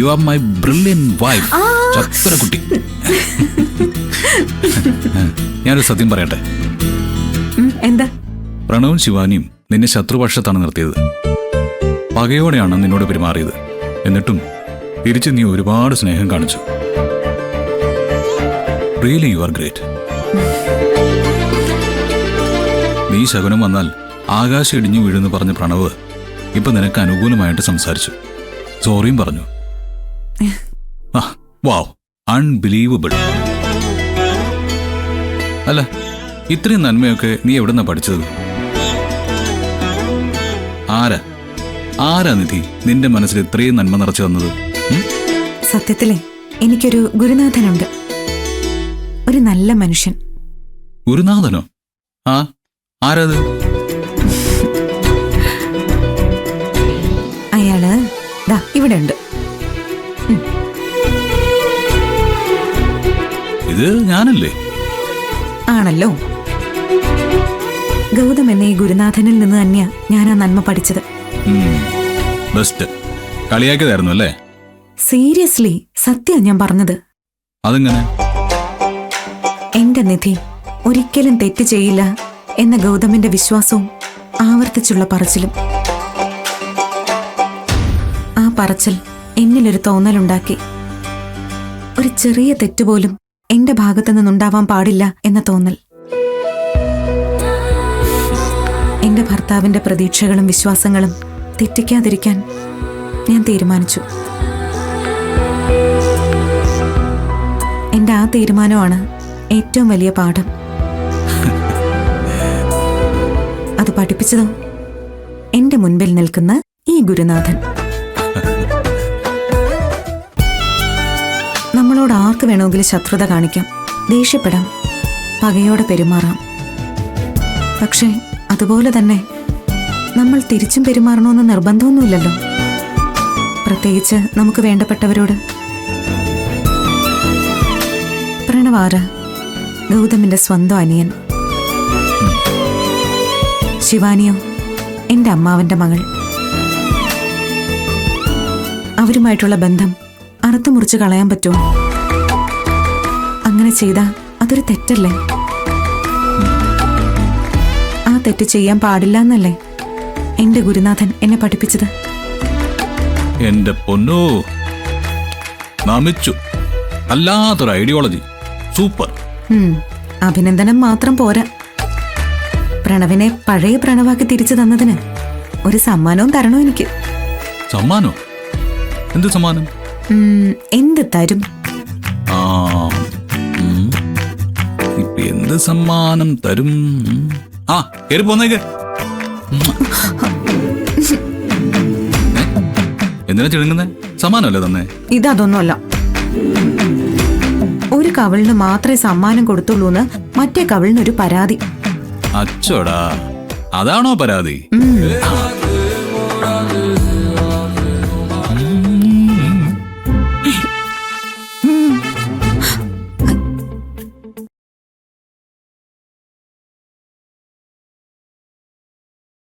U are my brilliant wife. ചക്കരക്കുട്ടി. ഞാനൊരു സത്യം പറയട്ടെ. എന്താ? പ്രണവും ശിവാനിയും നിന്നെ ശത്രുപക്ഷത്താണ് നിർത്തിയത്. പകയോടെയാണ് നിന്നോട് പെരുമാറിയത്. എന്നിട്ടും തിരിച്ച് നീ ഒരുപാട് സ്നേഹം കാണിച്ചു. Really you are great. നീ ശകുനം വന്നാൽ ആകാശം ഇടിഞ്ഞു വീഴുന്നു പറഞ്ഞ പ്രണവ് ഇപ്പൊ നിനക്ക് അനുകൂലമായിട്ട് സംസാരിച്ചു, സോറിയും പറഞ്ഞു. വാവ്, അൺബിലീവബിൾ. അല്ല, ഇത്രയും നന്മയൊക്കെ നീ എവിടുന്നാ പഠിച്ചത്? ആരാ നിധി നിന്റെ മനസ്സിൽ ഇത്രയും നന്മ നിറച്ചു തന്നത്? സത്യത്തിലെ എനിക്കൊരു ഗുരുനാഥനുണ്ട്, ഒരു നല്ല മനുഷ്യൻ. ഗുരുനാഥനോ? ആരത്? അയാള് ദാ ഇവിടെ ഉണ്ട്. ഇത് ഞാനല്ലേ? ആണല്ലോ. ഗൗതം എന്ന ഈ ഗുരുനാഥനിൽ നിന്ന് തന്നെയാ ഞാൻ ആ നന്മ പഠിച്ചത്. ബെസ്റ്റ്. കളിയാക്കിയതായിരുന്നു അല്ലേ? സീരിയസ്ലി, സത്യം ഞാൻ പറഞ്ഞത്. അതെങ്ങനെ? എന്റെ നിധി ഒരിക്കലും തെറ്റ് ചെയ്യില്ല എന്ന ഗൗതമിന്റെ വിശ്വാസവും ആവർത്തിച്ചുള്ള പറച്ചിലും. ആ പറച്ചിൽ എന്നിലൊരു തോന്നലുണ്ടാക്കി. ഒരു ചെറിയ തെറ്റുപോലും എന്റെ ഭാഗത്തു നിന്നുണ്ടാവാൻ പാടില്ല എന്ന തോന്നൽ. എന്റെ ഭർത്താവിന്റെ പ്രതീക്ഷകളും വിശ്വാസങ്ങളും തെറ്റിക്കാതിരിക്കാൻ ഞാൻ തീരുമാനിച്ചു. എന്റെ ആ തീരുമാനമാണ് ഏറ്റവും വലിയ പാഠം. അത് പഠിപ്പിച്ചതോ എന്റെ മുൻപിൽ നിൽക്കുന്ന ഈ ഗുരുനാഥൻ. നമ്മളോട് ആർക്ക് വേണമെങ്കിലും ശത്രുത കാണിക്കാം, ദേഷ്യപ്പെടാം, പകയോടെ പെരുമാറാം. പക്ഷേ അതുപോലെ തന്നെ നമ്മൾ തിരിച്ചും പെരുമാറണമെന്ന് നിർബന്ധമൊന്നുമില്ലല്ലോ, പ്രത്യേകിച്ച് നമുക്ക് വേണ്ടപ്പെട്ടവരോട്. പ്രണവാര ഗൗതമിന്റെ സ്വന്തം അനിയൻ. ശിവാനിയോ എന്റെ അമ്മാവന്റെ മകൾ. അവരുമായിട്ടുള്ള ബന്ധം അറുത്തുമുറിച്ച് കളയാൻ പറ്റുമോ? അങ്ങനെ ചെയ്താ അതൊരു തെറ്റല്ലേ? ആ തെറ്റ് ചെയ്യാൻ പാടില്ല എന്നല്ലേ എന്റെ ഗുരുനാഥൻ എന്നെ പഠിപ്പിച്ചത്. എന്റെ പൊന്നോ, നമിച്ചു. അല്ലാത്തൊരു ഐഡിയോളജി. സൂപ്പർ. അഭിനന്ദനം മാത്രം പോരാ, പ്രണവിനെ പഴയ പ്രണവാക്കി തിരിച്ചു തന്നതിന് ഒരു സമ്മാനവും തരണോ എനിക്ക്. സമ്മാനോ? എന്ത് സമ്മാനം? എന്ത് തരും? ഇപ്പൊ എന്ത് സമ്മാനം തരും? കേറി പോന്നേക്ക്. എന്തിനാ ചെടുങ്ങുന്നേ? സമ്മാനമല്ലേ തന്നെ? ഇതൊന്നുമല്ല. ഒരു കവിളിന് മാത്രമേ സമ്മാനം കൊടുത്തുള്ളൂന്ന് മറ്റേ കവിളിനൊരു പരാതി. അച്ചോടാ, അതാണോ പരാതി?